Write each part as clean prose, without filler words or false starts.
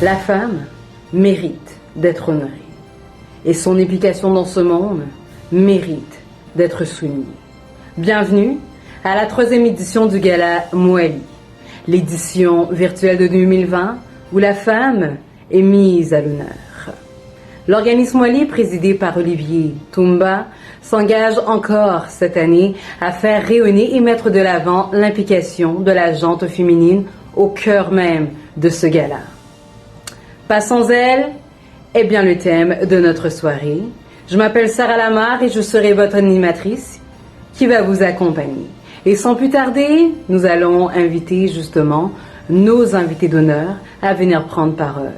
La femme mérite d'être honorée et son implication dans ce monde mérite d'être soulignée. Bienvenue à la 3e édition du Gala Mwali, l'édition virtuelle de 2020 où la femme est mise à l'honneur. L'organisme Mwali, présidé par Olivier Toumba, s'engage encore cette année à faire rayonner et mettre de l'avant l'implication de la gente féminine au cœur même de ce gala. Pas sans elle est bien le thème de notre soirée. Je m'appelle Sarah Lamar et je serai votre animatrice qui va vous accompagner. Et sans plus tarder, nous allons inviter justement nos invités d'honneur à venir prendre parole.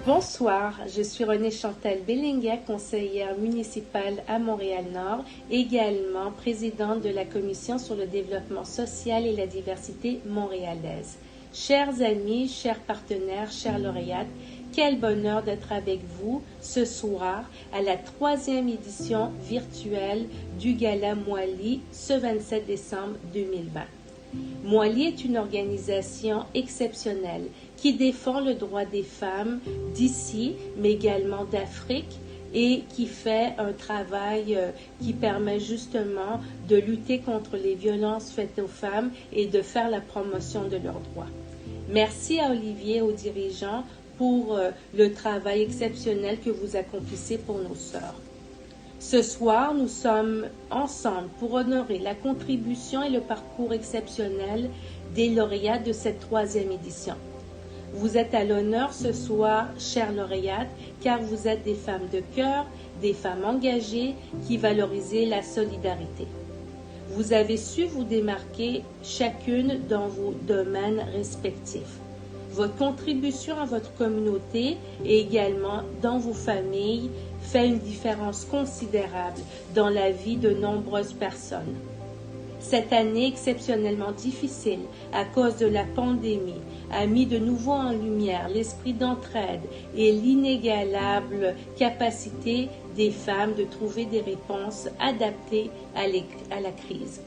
Bonsoir, je suis Renée Chantal Bellinga, conseillère municipale à Montréal-Nord, également présidente de la Commission sur le développement social et la diversité montréalaise. Chers amis, chers partenaires, chers lauréates, quel bonheur d'être avec vous ce soir à la 3e édition virtuelle du Gala Mwali ce 27 décembre 2020. Mwali est une organisation exceptionnelle qui défend le droit des femmes d'ici, mais également d'Afrique, et qui fait un travail qui permet justement de lutter contre les violences faites aux femmes et de faire la promotion de leurs droits. Merci à Olivier et aux dirigeants pour le travail exceptionnel que vous accomplissez pour nos sœurs. Ce soir, nous sommes ensemble pour honorer la contribution et le parcours exceptionnel des lauréats de cette 3e édition. Vous êtes à l'honneur ce soir, chères lauréates, car vous êtes des femmes de cœur, des femmes engagées qui valorisent la solidarité. Vous avez su vous démarquer chacune dans vos domaines respectifs. Votre contribution à votre communauté et également dans vos familles fait une différence considérable dans la vie de nombreuses personnes. Cette année exceptionnellement difficile à cause de la pandémie a mis de nouveau en lumière l'esprit d'entraide et l'inégalable capacité des femmes de trouver des réponses adaptées à la crise.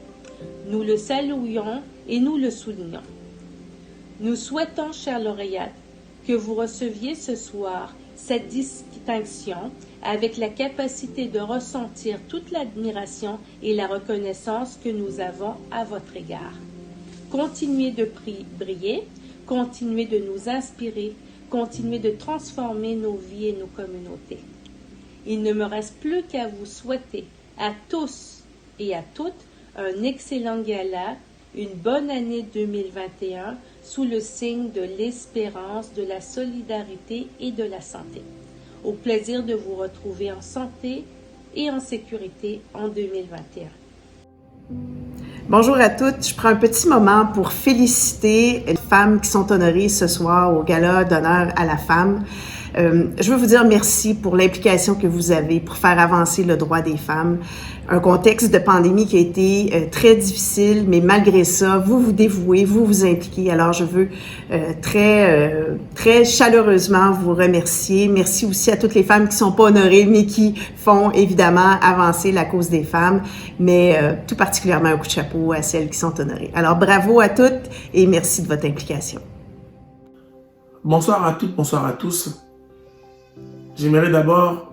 Nous le saluons et nous le soulignons. Nous souhaitons, chers lauréates, que vous receviez ce soir cette distinction avec la capacité de ressentir toute l'admiration et la reconnaissance que nous avons à votre égard. Continuez de briller, continuez de nous inspirer, continuez de transformer nos vies et nos communautés. Il ne me reste plus qu'à vous souhaiter à tous et à toutes un excellent gala, une bonne année 2021 sous le signe de l'espérance, de la solidarité et de la santé. Au plaisir de vous retrouver en santé et en sécurité en 2021. Bonjour à toutes. Je prends un petit moment pour féliciter les femmes qui sont honorées ce soir au Gala d'honneur à la femme. Je veux vous dire merci pour l'implication que vous avez pour faire avancer le droit des femmes. Un contexte de pandémie qui a été très difficile, mais malgré ça, vous vous dévouez, vous vous impliquez. Alors, je veux très chaleureusement vous remercier. Merci aussi à toutes les femmes qui sont pas honorées, mais qui font évidemment avancer la cause des femmes, mais tout particulièrement un coup de chapeau à celles qui sont honorées. Alors, bravo à toutes et merci de votre implication. Bonsoir à toutes, bonsoir à tous. J'aimerais d'abord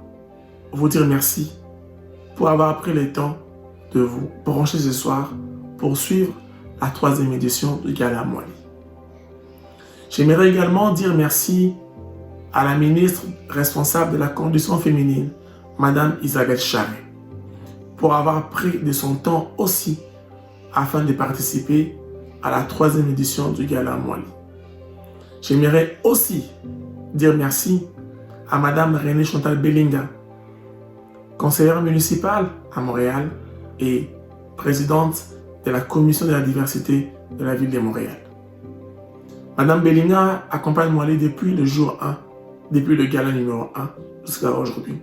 vous dire merci pour avoir pris le temps de vous brancher ce soir pour suivre la 3e édition du Gala Mwali. J'aimerais également dire merci à la ministre responsable de la condition féminine, Madame Isabelle Charret, pour avoir pris de son temps aussi afin de participer à la 3e édition du Gala Mwali. J'aimerais aussi dire merci à Madame Renée Chantal Bellinga, conseillère municipale à Montréal et présidente de la Commission de la diversité de la ville de Montréal. Madame Bellinga accompagne Mwali depuis le jour 1, depuis le gala numéro 1 jusqu'à aujourd'hui.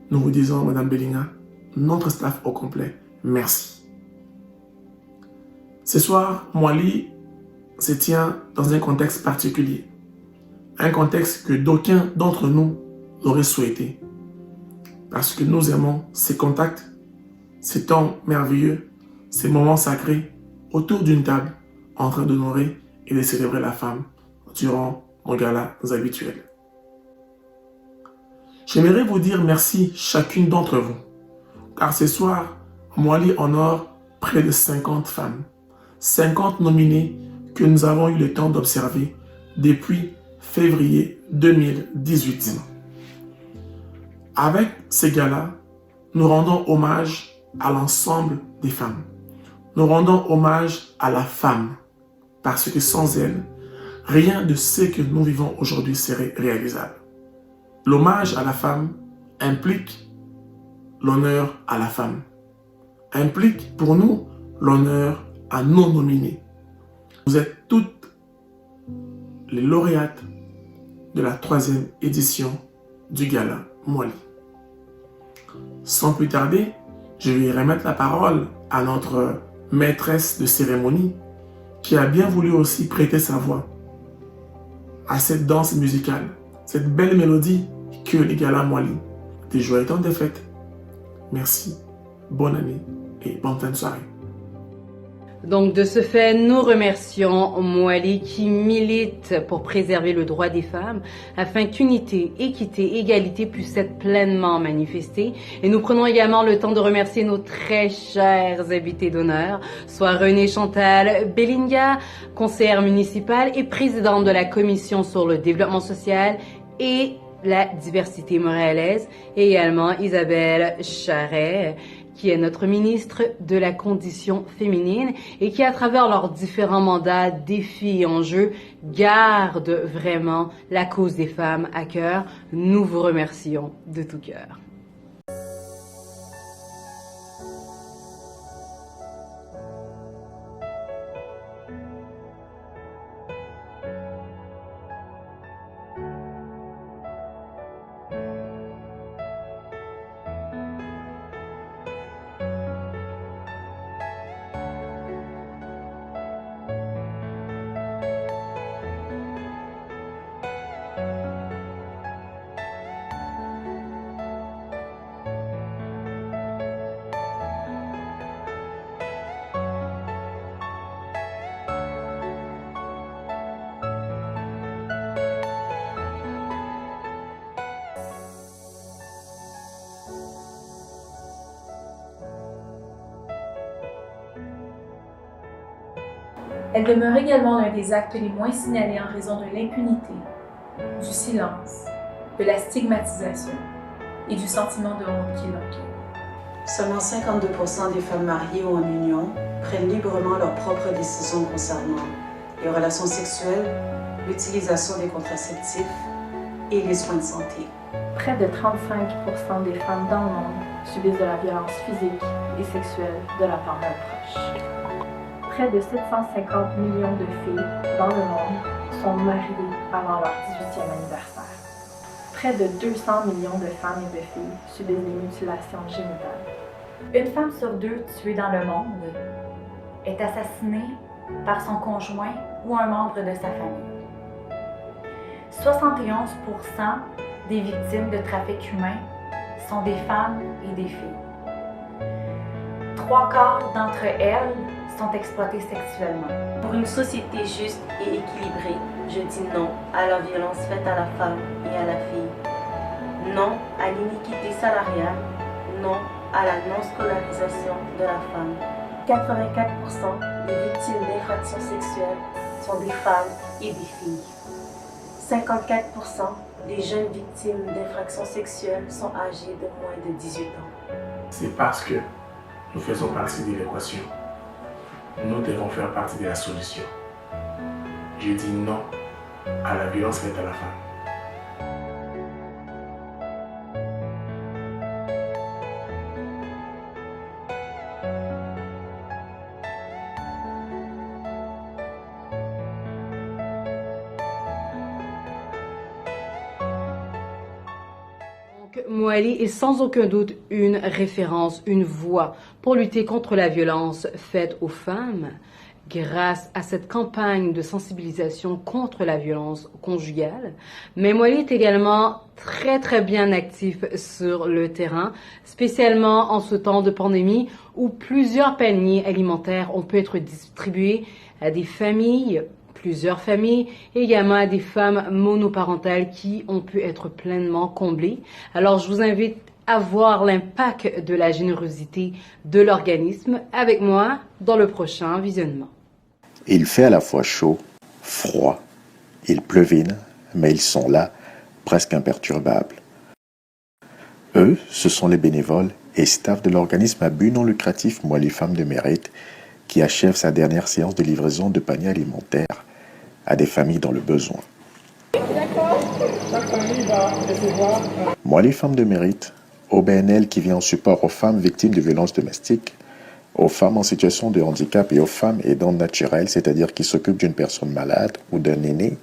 Nous vous disons, Madame Bellinga, notre staff au complet, merci. Ce soir, Mwali se tient dans un contexte particulier. Un contexte que d'aucuns d'entre nous auraient souhaité. Parce que nous aimons ces contacts, ces temps merveilleux, ces moments sacrés autour d'une table en train d'honorer et de célébrer la femme durant mon gala habituel. J'aimerais vous dire merci chacune d'entre vous, car ce soir, Mwali honore près de 50 femmes, 50 nominées que nous avons eu le temps d'observer depuis février 2018. Avec ces galas, nous rendons hommage à l'ensemble des femmes. Nous rendons hommage à la femme, parce que sans elle, rien de ce que nous vivons aujourd'hui serait réalisable. L'hommage à la femme implique l'honneur à la femme, implique pour nous l'honneur à nos nominés. Vous êtes toutes les lauréates de la 3e édition du Gala Mwali. Sans plus tarder, je vais remettre la parole à notre maîtresse de cérémonie qui a bien voulu aussi prêter sa voix à cette danse musicale, cette belle mélodie que les Gala Mwali. Des joyeux temps de fête. Merci, bonne année et bonne fin de soirée. Donc, de ce fait, nous remercions Mwali qui milite pour préserver le droit des femmes afin qu'unité, équité, égalité puissent être pleinement manifestées. Et nous prenons également le temps de remercier nos très chers invités d'honneur, soit Renée Chantal Belinga, conseillère municipale et présidente de la Commission sur le développement social et la diversité montréalaise, et également Isabelle Charret, qui est notre ministre de la Condition féminine et qui, à travers leurs différents mandats, défis et enjeux, garde vraiment la cause des femmes à cœur. Nous vous remercions de tout cœur. Elle demeure également l'un des actes les moins signalés en raison de l'impunité, du silence, de la stigmatisation et du sentiment de honte qui l'entoure. Seulement 52% des femmes mariées ou en union prennent librement leurs propres décisions concernant les relations sexuelles, l'utilisation des contraceptifs et les soins de santé. Près de 35% des femmes dans le monde subissent de la violence physique et sexuelle de la part d'un proche. Près de 750 millions de filles dans le monde sont mariées avant leur 18e anniversaire. Près de 200 millions de femmes et de filles subissent des mutilations génitales. Une femme sur 2 tuée dans le monde est assassinée par son conjoint ou un membre de sa famille. 71% des victimes de trafic humain sont des femmes et des filles. 3/4 d'entre elles sont exploitées sexuellement. Pour une société juste et équilibrée, je dis non à la violence faite à la femme et à la fille. Non à l'iniquité salariale, non à la non-scolarisation de la femme. 84% des victimes d'infractions sexuelles sont des femmes et des filles. 54% des jeunes victimes d'infractions sexuelles sont âgées de moins de 18 ans. C'est parce que nous faisons partie de l'équation. Nous devons faire partie de la solution. Je dis non à la violence faite à la femme. Mwali est sans aucun doute une référence, une voix pour lutter contre la violence faite aux femmes. Grâce à cette campagne de sensibilisation contre la violence conjugale, mais Mwali est également très bien actif sur le terrain, spécialement en ce temps de pandémie où plusieurs paniers alimentaires ont pu être distribués à des familles plus plusieurs familles, et également à des femmes monoparentales qui ont pu être pleinement comblées. Alors, je vous invite à voir l'impact de la générosité de l'organisme avec moi dans le prochain visionnement. Il fait à la fois chaud, froid, il pleuvine, mais ils sont là, presque imperturbables. Eux, ce sont les bénévoles et staff de l'organisme à but non lucratif Moi les femmes de mérite qui achève sa dernière séance de livraison de paniers alimentaires à des familles dans le besoin. Moi les femmes de mérite, OBNL qui vient en support aux femmes victimes de violences domestiques, aux femmes en situation de handicap et aux femmes aidantes naturelles, c'est-à-dire qui s'occupent d'une personne malade ou d'un aîné,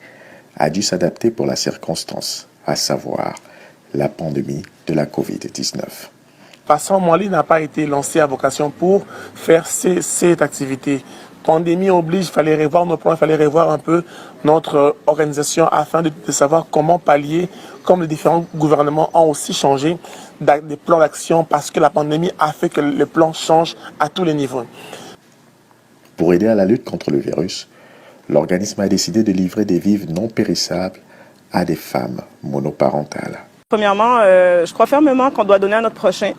a dû s'adapter pour la circonstance, à savoir la pandémie de la COVID-19. Façon, Moi-li n'a pas été lancé à vocation pour faire cette activité. Pandémie oblige, il fallait revoir nos plans, il fallait revoir un peu notre organisation afin de savoir comment pallier, comme les différents gouvernements ont aussi changé des plans d'action parce que la pandémie a fait que les plans changent à tous les niveaux. Pour aider à la lutte contre le virus, l'organisme a décidé de livrer des vivres non périssables à des femmes monoparentales. Premièrement, je crois fermement qu'on doit donner à notre prochain.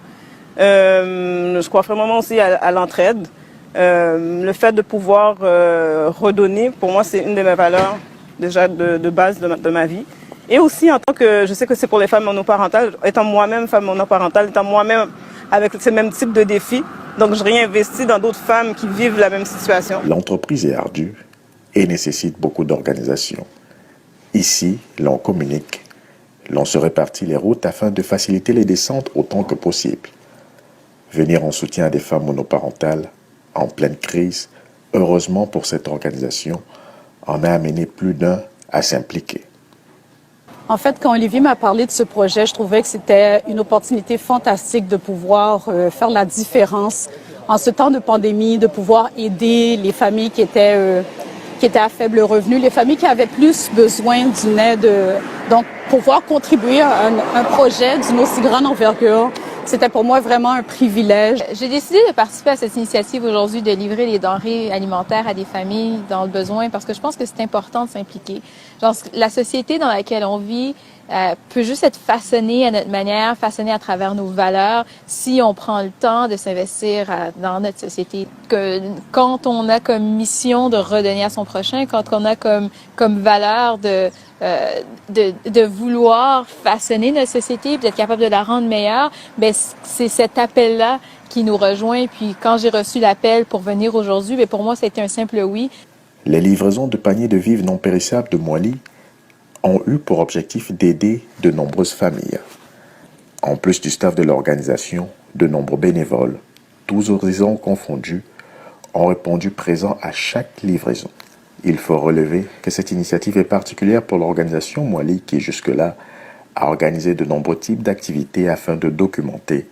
Je crois fermement aussi à l'entraide. Le fait de pouvoir redonner, pour moi, c'est une de mes valeurs déjà de base de ma vie. Et aussi, en tant que, je sais que c'est pour les femmes monoparentales, étant moi-même femme monoparentale, étant moi-même avec ce même type de défis, donc je réinvestis dans d'autres femmes qui vivent la même situation. L'entreprise est ardue et nécessite beaucoup d'organisation. Ici, l'on communique, l'on se répartit les routes afin de faciliter les descentes autant que possible. Venir en soutien à des femmes monoparentales en pleine crise, heureusement pour cette organisation, en a amené plus d'un à s'impliquer. En fait, quand Olivier m'a parlé de ce projet, je trouvais que c'était une opportunité fantastique de pouvoir faire la différence en ce temps de pandémie, de pouvoir aider les familles qui étaient à faible revenu, les familles qui avaient plus besoin d'une aide. Donc, pouvoir contribuer à un projet d'une aussi grande envergure, c'était pour moi vraiment un privilège. J'ai décidé de participer à cette initiative aujourd'hui de livrer les denrées alimentaires à des familles dans le besoin parce que je pense que c'est important de s'impliquer. Genre, la société dans laquelle on vit peut juste être façonnée à notre manière, façonnée à travers nos valeurs si on prend le temps de s'investir dans notre société. Quand on a comme mission de redonner à son prochain, quand on a comme valeur de vouloir façonner notre société et d'être capable de la rendre meilleure, ben c'est cet appel-là qui nous rejoint. Puis quand j'ai reçu l'appel pour venir aujourd'hui, ben pour moi, c'était un simple oui. Les livraisons de paniers de vivres non périssables de Moi-li ont eu pour objectif d'aider de nombreuses familles. En plus du staff de l'organisation, de nombreux bénévoles, tous horizons confondus, ont répondu présents à chaque livraison. Il faut relever que cette initiative est particulière pour l'organisation Moi-li qui, jusque-là, a organisé de nombreux types d'activités afin de documenter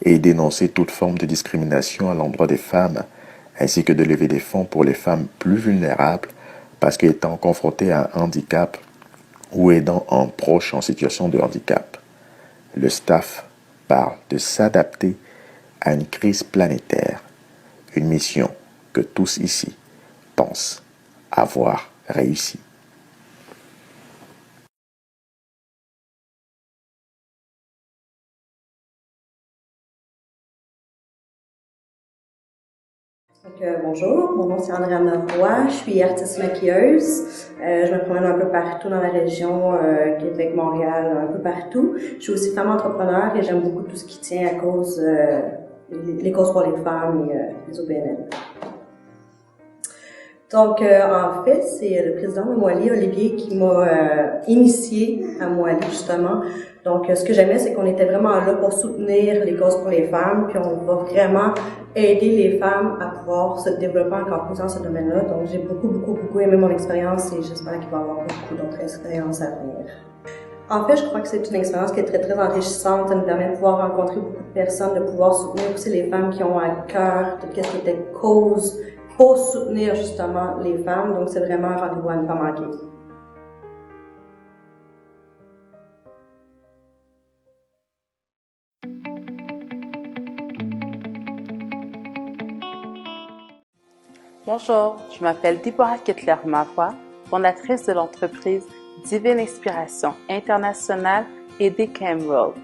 et dénoncer toute forme de discrimination à l'endroit des femmes, ainsi que de lever des fonds pour les femmes plus vulnérables parce qu'étant confrontées à un handicap ou aidant un proche en situation de handicap. Le staff parle de s'adapter à une crise planétaire, une mission que tous ici pensent avoir réussi. Bonjour, mon nom c'est Andréane Roy, je suis artiste maquilleuse. Je me promène un peu partout dans la région, Québec, Montréal, un peu partout. Je suis aussi femme entrepreneur et j'aime beaucoup tout ce qui tient à cause, les causes pour les femmes et les OBNL. Donc, en fait, c'est le président de Moi-li, Olivier, qui m'a initié à Moi-li, justement. Donc, ce que j'aimais, c'est qu'on était vraiment là pour soutenir les causes pour les femmes, puis on va vraiment aider les femmes à pouvoir se développer encore plus dans ce domaine-là. Donc, j'ai beaucoup aimé mon expérience et j'espère qu'il va y avoir beaucoup d'autres expériences à venir. En fait, je crois que c'est une expérience qui est très enrichissante. Ça nous permet de pouvoir rencontrer beaucoup de personnes, de pouvoir soutenir aussi les femmes qui ont à cœur tout ce qui était cause pour soutenir justement les femmes. Donc, c'est vraiment un rendez-vous à ne pas manquer. Bonjour, je m'appelle Deborah Kettler-Mafwa. fondatrice de l'entreprise Divine Inspiration Internationale et d'Ecameworld.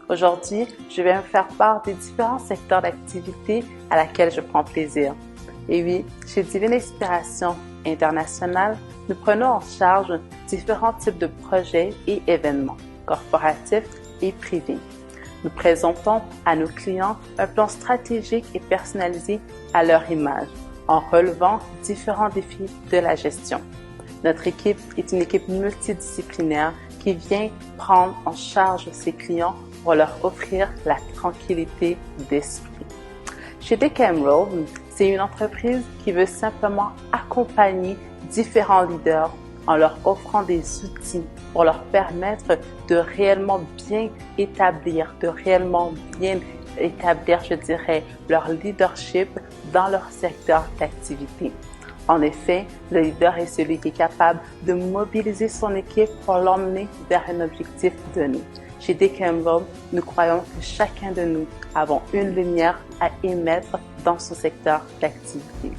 Aujourd'hui, je vais vous faire part des différents secteurs d'activité à laquelle je prends plaisir. Et oui, chez Divine Inspiration Internationale, nous prenons en charge différents types de projets et événements, corporatifs et privés. Nous présentons à nos clients un plan stratégique et personnalisé à leur image, en relevant différents défis de la gestion. Notre équipe est une équipe multidisciplinaire qui vient prendre en charge ses clients pour leur offrir la tranquillité d'esprit. Chez Ecameworld, c'est une entreprise qui veut simplement accompagner différents leaders en leur offrant des outils pour leur permettre de réellement bien établir, je dirais, leur leadership dans leur secteur d'activité. En effet, le leader est celui qui est capable de mobiliser son équipe pour l'emmener vers un objectif donné. Chez Ecameworld, nous croyons que chacun de nous avons une lumière à émettre dans son secteur d'activité.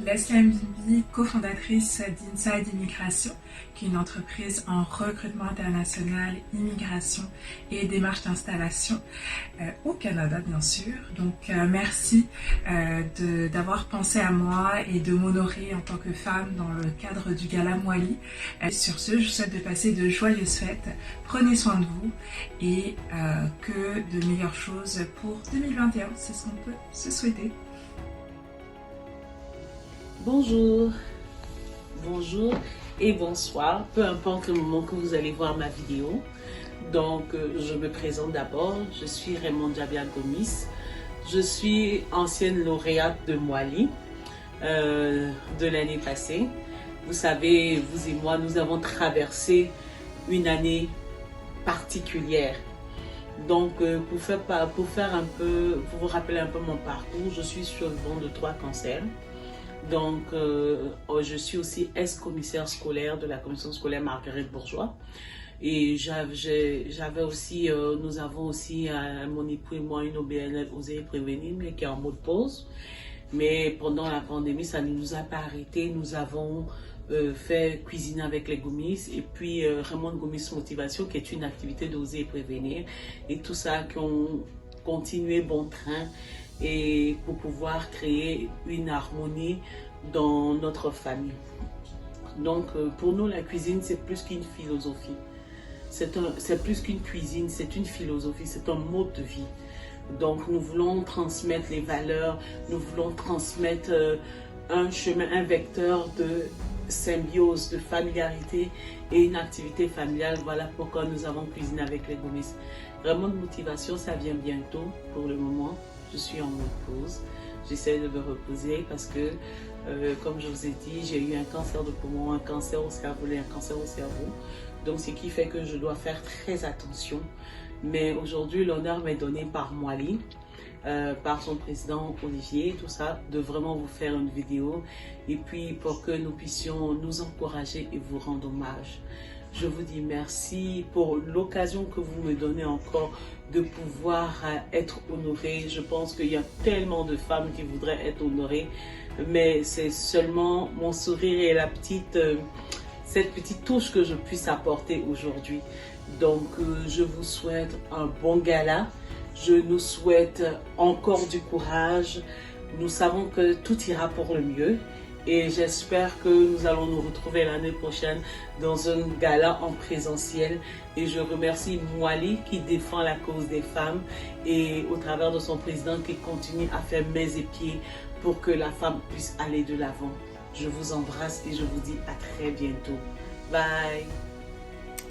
Leslie Mbimbi, cofondatrice d'Inside Immigration, qui est une entreprise en recrutement international, immigration et démarche d'installation au Canada, bien sûr. Donc, merci d'avoir pensé à moi et de m'honorer en tant que femme dans le cadre du Gala Mwali. Sur ce, je vous souhaite de passer de joyeuses fêtes. Prenez soin de vous et que de meilleures choses pour 2021. C'est ce qu'on peut se souhaiter. Bonjour et bonsoir, peu importe le moment que vous allez voir ma vidéo. Donc, je me présente d'abord, je suis Raymond Jabia Gomis, je suis ancienne lauréate de Mwali de l'année passée. Vous savez, vous et moi, nous avons traversé une année particulière. Donc, pour vous rappeler un peu mon parcours, je suis survivante de 3 cancers. Donc, je suis aussi ex-commissaire scolaire de la commission scolaire Marguerite Bourgeois. Et nous avons aussi, mon époux et moi, une OBNL Oser Prévenir, mais qui est en mode pause. Mais pendant la pandémie, ça ne nous a pas arrêté. Nous avons fait cuisine avec les Gomis et puis Raymond Gomis Motivation, qui est une activité d'Oser Prévenir. Et tout ça qui ont continué bon train. Et pour pouvoir créer une harmonie dans notre famille. Donc, pour nous, la cuisine, c'est plus qu'une philosophie. C'est plus qu'une cuisine, c'est une philosophie, c'est un mode de vie. Donc, nous voulons transmettre les valeurs, nous voulons transmettre un chemin, un vecteur de symbiose, de familiarité et une activité familiale. Voilà pourquoi nous avons cuisiné avec les Gomis. Vraiment de motivation, ça vient bientôt pour le moment. Je suis en mode pause. J'essaie de me reposer parce que, comme je vous ai dit, j'ai eu un cancer de poumon, un cancer au cerveau et un cancer au cerveau. Donc, ce qui fait que je dois faire très attention. Mais aujourd'hui, l'honneur m'est donné par Mwali, par son président Olivier, tout ça, de vraiment vous faire une vidéo. Et puis, pour que nous puissions nous encourager et vous rendre hommage. Je vous dis merci pour l'occasion que vous me donnez encore de pouvoir être honorée. Je pense qu'il y a tellement de femmes qui voudraient être honorées, mais c'est seulement mon sourire et cette petite touche que je puisse apporter aujourd'hui. Donc, je vous souhaite un bon gala. Je nous souhaite encore du courage. Nous savons que tout ira pour le mieux. Et j'espère que nous allons nous retrouver l'année prochaine dans un gala en présentiel. Et je remercie Mwali qui défend la cause des femmes et au travers de son président qui continue à faire mains et pieds pour que la femme puisse aller de l'avant. Je vous embrasse et je vous dis à très bientôt. Bye!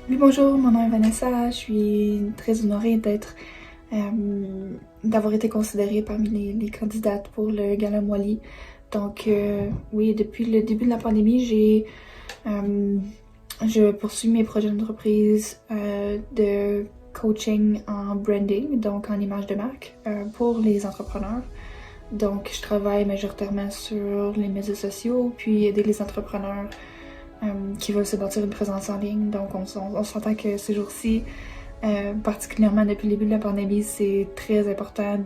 Oui, bonjour, mon nom est Vanessa. Je suis très honorée d'avoir été considérée parmi les candidates pour le gala Mwali. Donc, oui, depuis le début de la pandémie, je poursuis mes projets d'entreprise de coaching en branding, donc en image de marque, pour les entrepreneurs. Donc, je travaille majoritairement sur les médias sociaux, puis aider les entrepreneurs qui veulent se bâtir une présence en ligne. Donc, on s'entend que ces jours-ci, particulièrement depuis le début de la pandémie, c'est très important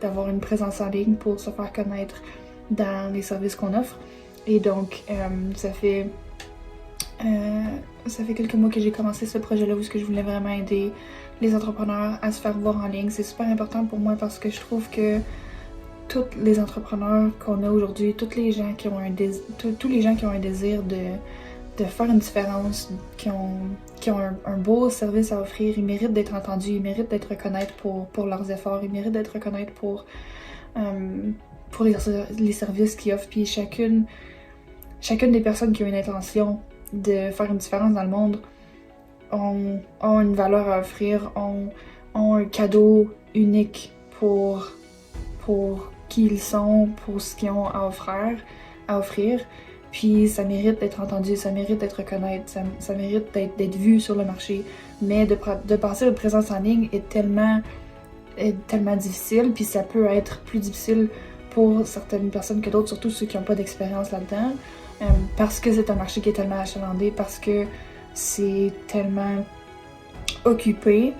d'avoir une présence en ligne pour se faire connaître dans les services qu'on offre. Et donc, ça fait quelques mois que j'ai commencé ce projet-là où je voulais vraiment aider les entrepreneurs à se faire voir en ligne. C'est super important pour moi parce que je trouve que tous les entrepreneurs qu'on a aujourd'hui, tous les gens qui ont un désir de faire une différence, qui ont un beau service à offrir, ils méritent d'être entendus, ils méritent d'être reconnus pour leurs efforts, ils méritent d'être reconnus pour les services qu'ils offrent. Puis chacune des personnes qui ont une intention de faire une différence dans le monde ont une valeur à offrir, ont un cadeau unique pour qui ils sont, pour ce qu'ils ont à offrir. Puis ça mérite d'être entendu, ça mérite d'être reconnu, ça mérite d'être vu sur le marché. Mais de passer une présence en ligne est tellement difficile, puis ça peut être plus difficile pour certaines personnes que d'autres, surtout ceux qui n'ont pas d'expérience là-dedans, parce que c'est un marché qui est tellement achalandé, parce que c'est tellement occupé.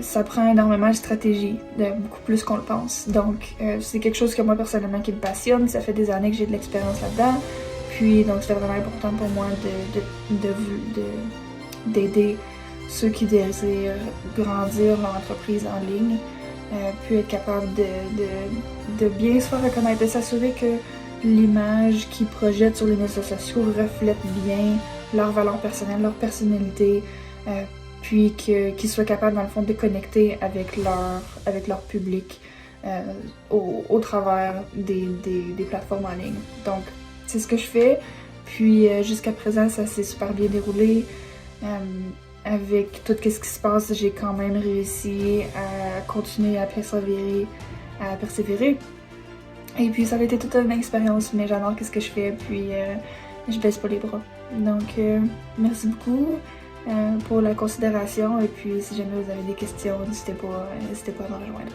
Ça prend énormément de stratégie, beaucoup plus qu'on le pense. Donc, c'est quelque chose que moi, personnellement, qui me passionne. Ça fait des années que j'ai de l'expérience là-dedans. Puis, donc, c'était vraiment important pour moi d'aider ceux qui désirent grandir leur entreprise en ligne, puis être capable de bien se faire reconnaître, de s'assurer que l'image qu'ils projettent sur les médias sociaux reflète bien leur valeur personnelle, leur personnalité, puis qu'ils soient capables, dans le fond, de connecter avec leur public au travers des plateformes en ligne. Donc, c'est ce que je fais. Puis, jusqu'à présent, ça s'est super bien déroulé. Avec tout ce qui se passe, j'ai quand même réussi à continuer à persévérer. Et puis, ça a été toute une expérience, mais j'adore ce que je fais, puis je baisse pas les bras. Donc, merci beaucoup pour la considération, et puis si jamais vous avez des questions, n'hésitez pas à me rejoindre.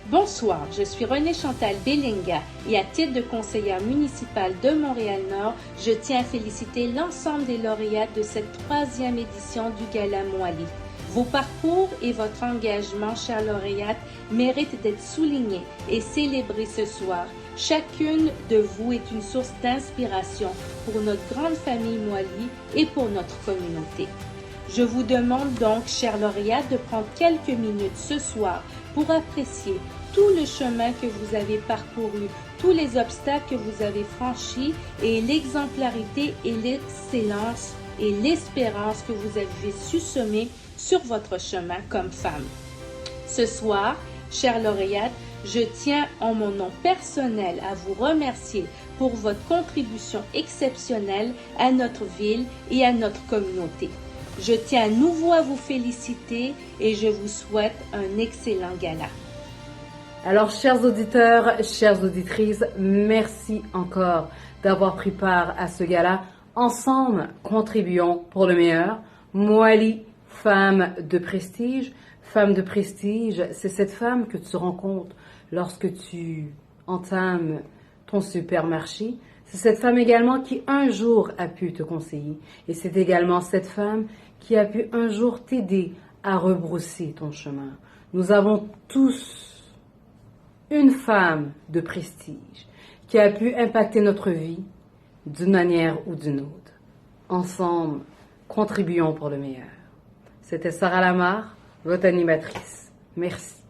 Bonsoir, je suis Renée Chantal Belinga et à titre de conseillère municipale de Montréal-Nord, je tiens à féliciter l'ensemble des lauréates de cette 3e édition du Gala Moali. Vos parcours et votre engagement, chères lauréates, méritent d'être soulignés et célébrés ce soir. Chacune de vous est une source d'inspiration pour notre grande famille Moali et pour notre communauté. Je vous demande donc, chères lauréates, de prendre quelques minutes ce soir pour apprécier tout le chemin que vous avez parcouru, tous les obstacles que vous avez franchis et l'exemplarité et l'excellence et l'espérance que vous avez su semer sur votre chemin comme femme. Ce soir, chères lauréates, je tiens en mon nom personnel à vous remercier pour votre contribution exceptionnelle à notre ville et à notre communauté. Je tiens à nouveau à vous féliciter et je vous souhaite un excellent gala. Alors, chers auditeurs, chères auditrices, merci encore d'avoir pris part à ce gala. Ensemble, contribuons pour le meilleur. Moali, femme de prestige. Femme de prestige, c'est cette femme que tu rencontres lorsque tu entames ton supermarché. C'est cette femme également qui un jour a pu te conseiller. Et c'est également cette femme qui a pu un jour t'aider à rebrousser ton chemin. Nous avons tous une femme de prestige qui a pu impacter notre vie d'une manière ou d'une autre. Ensemble, contribuons pour le meilleur. C'était Sarah Lamar, votre animatrice. Merci.